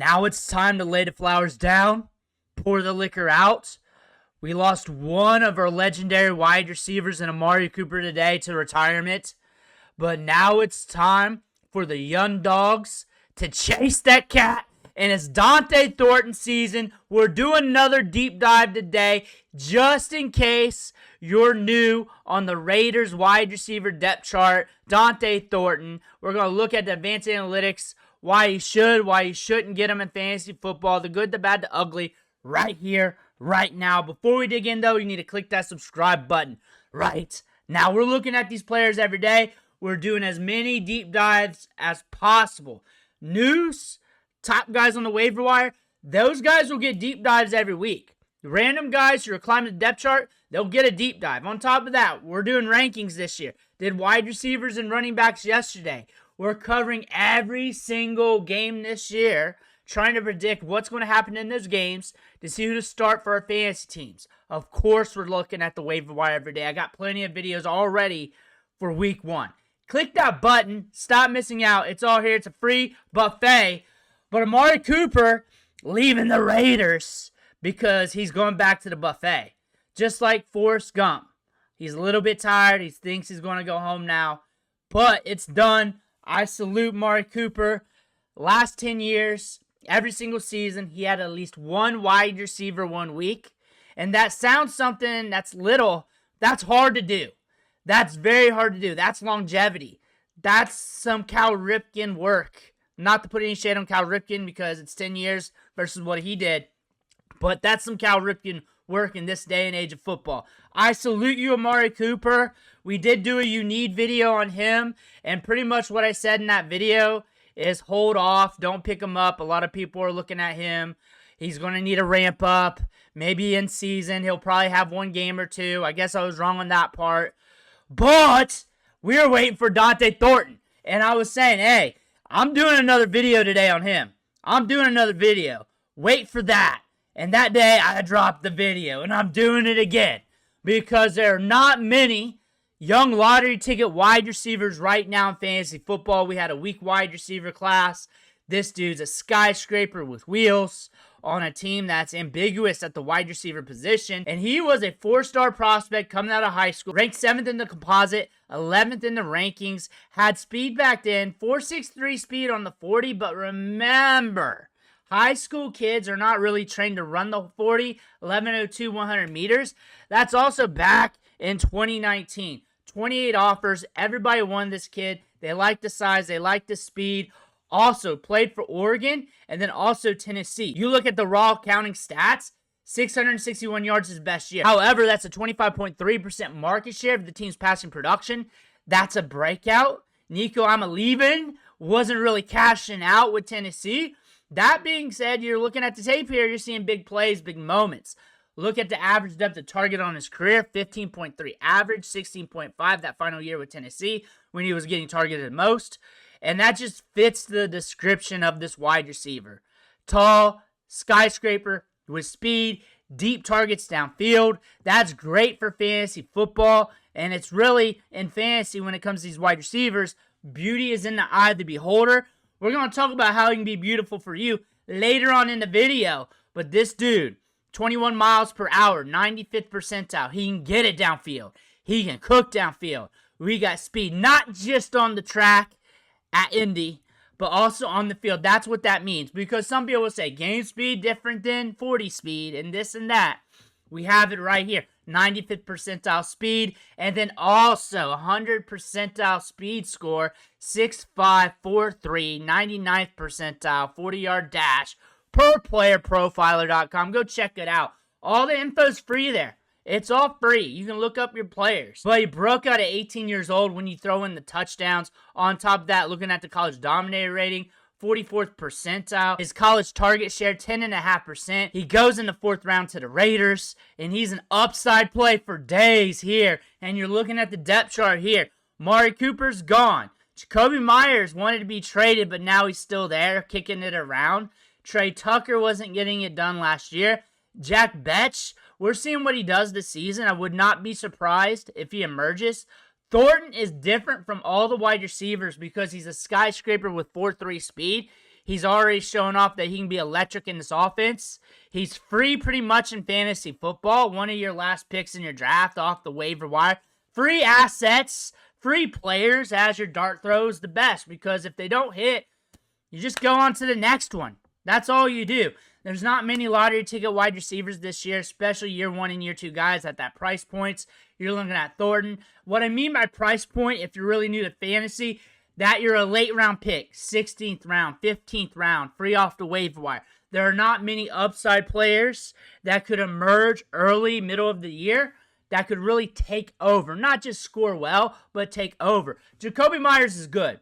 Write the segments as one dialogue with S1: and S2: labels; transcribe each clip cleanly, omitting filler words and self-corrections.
S1: Now it's time to lay the flowers down, pour the liquor out. We lost one of our legendary wide receivers in Amari Cooper today to retirement. But now it's time for the young dogs to chase that cat. And it's Dante Thornton season. We're doing another deep dive today just in case you're new on the Raiders wide receiver depth chart. Dante Thornton. We're going to look at the advanced analytics, why you should, why you shouldn't get him in fantasy football, the good, the bad, the ugly, right here, right now. Before we dig in, though, you need to click that subscribe button right now. We're looking at these players every day. We're doing as many deep dives as possible. News, top guys on the waiver wire, those guys will get deep dives every week. The random guys who are climbing the depth chart, they'll get a deep dive. On top of that, we're doing rankings this year. Did wide receivers and running backs yesterday. We're covering every single game this year, trying to predict what's going to happen in those games to see who to start for our fantasy teams. Of course, we're looking at the waiver wire every day. I got plenty of videos already for week 1. Click that button. Stop missing out. It's all here. It's a free buffet. But Amari Cooper leaving the Raiders because he's going back to the buffet. Just like Forrest Gump. He's a little bit tired. He thinks he's going to go home now. But it's done. I salute Amari Cooper. Last 10 years, every single season, he had at least one wide receiver 1 week. And that sounds something that's little. That's hard to do. That's very hard to do. That's longevity. That's some Cal Ripken work. Not to put any shade on Cal Ripken because it's 10 years versus what he did. But that's some Cal Ripken work in this day and age of football. I salute you, Amari Cooper. We did do a You Need video on him. And pretty much what I said in that video is hold off. Don't pick him up. A lot of people are looking at him. He's going to need a ramp up. Maybe in season. He'll probably have 1 game or 2. I guess I was wrong on that part. But we were waiting for Dante Thornton. And I was saying, hey, I'm doing another video today on him. I'm doing another video. Wait for that. And that day, I dropped the video. And I'm doing it again. Because there are not many young lottery ticket wide receivers right now in fantasy football. We had a weak wide receiver class. This dude's a skyscraper with wheels on a team that's ambiguous at the wide receiver position. And he was a 4-star prospect coming out of high school. Ranked 7th in the composite, 11th in the rankings. Had speed back then, 4.63 speed on the 40. But remember, high school kids are not really trained to run the 40, 11.02, 100 meters. That's also back in 2019. 28 offers. Everybody wanted this kid. They like the size. They like the speed. Also played for Oregon and then also Tennessee. You look at the raw counting stats, 661 yards his best year. However, that's a 25.3% market share of the team's passing production. That's a breakout. Nico Amalevin wasn't really cashing out with Tennessee. That being said, you're looking at the tape here, you're seeing big plays, big moments. Look at the average depth of target on his career, 15.3 average, 16.5 that final year with Tennessee when he was getting targeted most. And that just fits the description of this wide receiver. Tall, skyscraper, with speed, deep targets downfield. That's great for fantasy football. And it's really, in fantasy, when it comes to these wide receivers, beauty is in the eye of the beholder. We're going to talk about how he can be beautiful for you later on in the video. But this dude, 21 miles per hour, 95th percentile. He can get it downfield. He can cook downfield. We got speed, not just on the track at Indy, but also on the field. That's what that means. Because some people will say game speed different than 40 speed and this and that. We have it right here. 95th percentile speed. And then also 100 percentile speed score. 6'5", 4'3", 99th percentile, 40-yard dash. Per playerprofiler.com. Go check it out. All the info's free there. It's all free. You can look up your players. But he broke out at 18 years old when you throw in the touchdowns. On top of that, looking at the college dominator rating, 44th percentile. His college target share, 10.5%. He goes in the 4th round to the Raiders, and he's an upside play for days here. And you're looking at the depth chart here. Amari Cooper's gone. Jakobi Meyers wanted to be traded, but now he's still there, kicking it around. Trey Tucker wasn't getting it done last year. Bech, we're seeing what he does this season. I would not be surprised if he emerges. Thornton is different from all the wide receivers because he's a skyscraper with 4.3 speed. He's already shown off that he can be electric in this offense. He's free pretty much in fantasy football. One of your last picks in your draft off the waiver wire. Free assets, free players as your dart throws the best, because if they don't hit, you just go on to the next one. That's all you do. There's not many lottery ticket wide receivers this year, especially year 1 and year 2 guys at that price points. You're looking at Thornton. What I mean by price point, if you're really new to fantasy, that you're a late round pick, 16th round, 15th round, free off the waiver wire. There are not many upside players that could emerge early, middle of the year, that could really take over. Not just score well, but take over. Jakobi Meyers is good.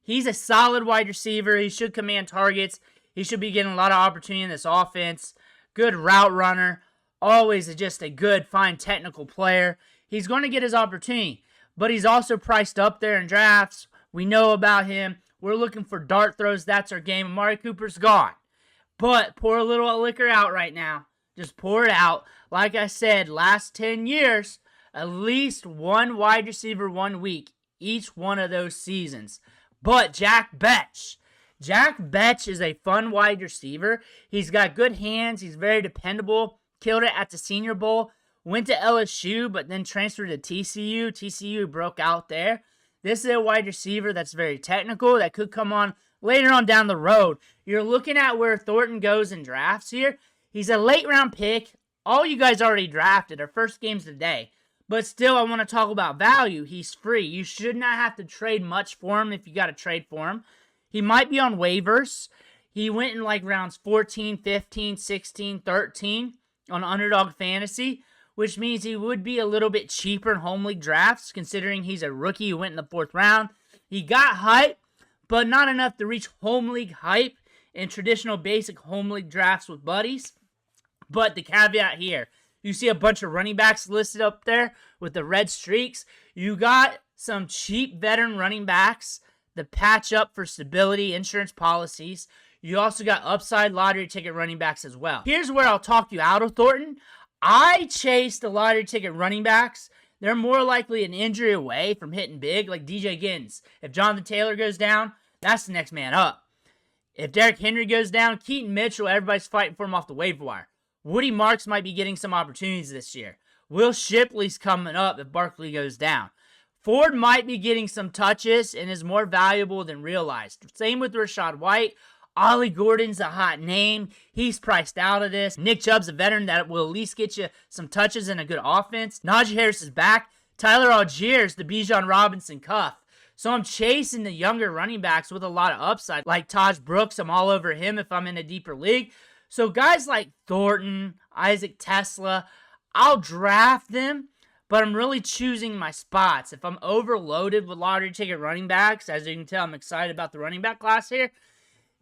S1: He's a solid wide receiver. He should command targets. He should be getting a lot of opportunity in this offense. Good route runner. Always just a good, fine technical player. He's going to get his opportunity, but he's also priced up there in drafts. We know about him. We're looking for dart throws. That's our game. Amari Cooper's gone. But pour a little liquor out right now. Just pour it out. Like I said, last 10 years, at least one wide receiver 1 week each one of those seasons. But Jack Bech is a fun wide receiver. He's got good hands. He's very dependable. Killed it at the Senior Bowl. Went to LSU, but then transferred to TCU. TCU broke out there. This is a wide receiver that's very technical, that could come on later on down the road. You're looking at where Thornton goes in drafts here. He's a late round pick. All you guys already drafted. Our first game's today. But still, I want to talk about value. He's free. You should not have to trade much for him if you got to trade for him. He might be on waivers. He went in like rounds 14, 15, 16, 13 on Underdog Fantasy, which means he would be a little bit cheaper in home league drafts, considering he's a rookie who went in the 4th round. He got hype, but not enough to reach home league hype in traditional basic home league drafts with buddies. But the caveat here, you see a bunch of running backs listed up there with the red streaks. You got some cheap veteran running backs to patch up for stability insurance policies. You also got upside lottery ticket running backs as well. Here's where I'll talk you out of Thornton. I chase the lottery ticket running backs. They're more likely an injury away from hitting big, like DJ Giddens. If Jonathan Taylor goes down, that's the next man up. If Derrick Henry goes down, Keaton Mitchell, everybody's fighting for him off the waiver wire. Woody Marks might be getting some opportunities this year. Will Shipley's coming up if Barkley goes down. Ford might be getting some touches and is more valuable than realized. Same with Rachaad White. Ollie Gordon's a hot name. He's priced out of this. Nick Chubb's a veteran that will at least get you some touches and a good offense. Najee Harris is back. Tyler Allgeier's the Bijan Robinson cuff. So I'm chasing the younger running backs with a lot of upside. Like Taj Brooks, I'm all over him if I'm in a deeper league. So guys like Thornton, Isaac Tesla, I'll draft them, but I'm really choosing my spots. If I'm overloaded with lottery ticket running backs, as you can tell, I'm excited about the running back class here,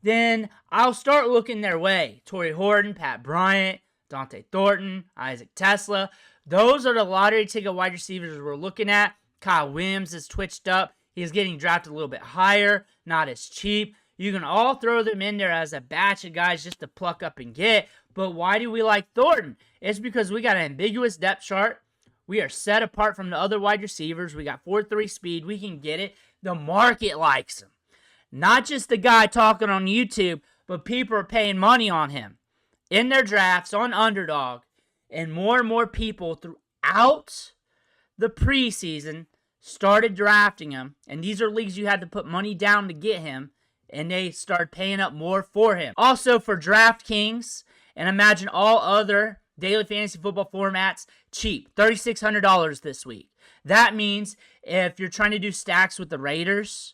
S1: then I'll start looking their way. Torrey Horton, Pat Bryant, Dante Thornton, Isaac Tesla. Those are the lottery ticket wide receivers we're looking at. Kyle Williams is twitched up. He's getting drafted a little bit higher, not as cheap. You can all throw them in there as a batch of guys just to pluck up and get. But why do we like Thornton? It's because we got an ambiguous depth chart. We are set apart from the other wide receivers. We got 4.3 speed. We can get it. The market likes him. Not just the guy talking on YouTube, but people are paying money on him in their drafts on Underdog. And more people throughout the preseason started drafting him. And these are leagues you had to put money down to get him. And they started paying up more for him. Also for DraftKings, and imagine all other daily fantasy football formats, cheap. $3,600 this week. That means if you're trying to do stacks with the Raiders,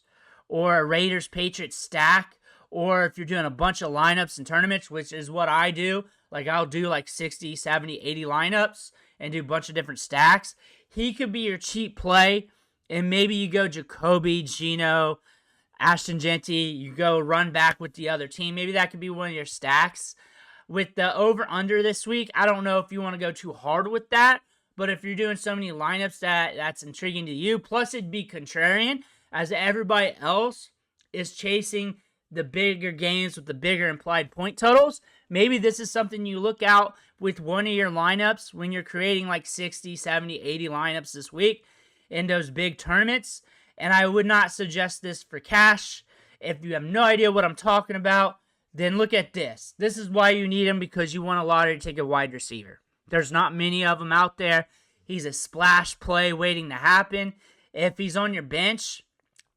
S1: or a Raiders-Patriots stack, or if you're doing a bunch of lineups and tournaments, which is what I do, like I'll do like 60, 70, 80 lineups and do a bunch of different stacks, he could be your cheap play, and maybe you go Jacoby, Geno, Ashton Genty, you go run back with the other team. Maybe that could be one of your stacks. With the over-under this week, I don't know if you want to go too hard with that, but if you're doing so many lineups that's intriguing to you, plus it'd be contrarian, as everybody else is chasing the bigger games with the bigger implied point totals. Maybe this is something you look out with one of your lineups when you're creating like 60, 70, 80 lineups this week in those big tournaments. And I would not suggest this for cash. If you have no idea what I'm talking about, then look at this. This is why you need him, because you want a lottery ticket wide receiver. There's not many of them out there. He's a splash play waiting to happen. If he's on your bench,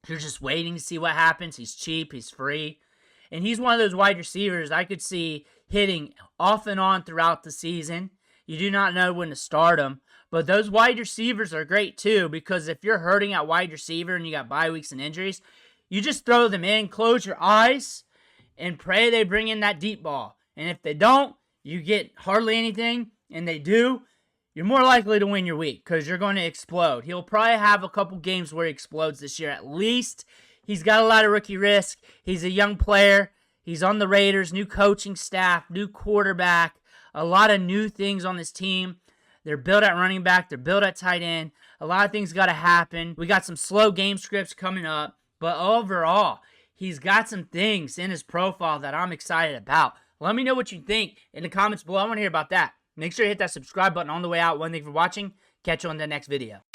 S1: you're just waiting to see what happens. He's cheap. He's free. And he's one of those wide receivers I could see hitting off and on throughout the season. You do not know when to start him. But those wide receivers are great too, because if you're hurting at wide receiver and you got bye weeks and injuries, you just throw them in, close your eyes, and pray they bring in that deep ball. And if they don't, you get hardly anything, and they do, you're more likely to win your week because you're going to explode. He'll probably have a couple games where he explodes this year at least. He's got a lot of rookie risk. He's a young player. He's on the Raiders, new coaching staff, new quarterback, a lot of new things on this team. They're built at running back. They're built at tight end. A lot of things got to happen. We got some slow game scripts coming up. But overall, he's got some things in his profile that I'm excited about. Let me know what you think in the comments below. I want to hear about that. Make sure you hit that subscribe button on the way out. Thank you for watching. Catch you on the next video.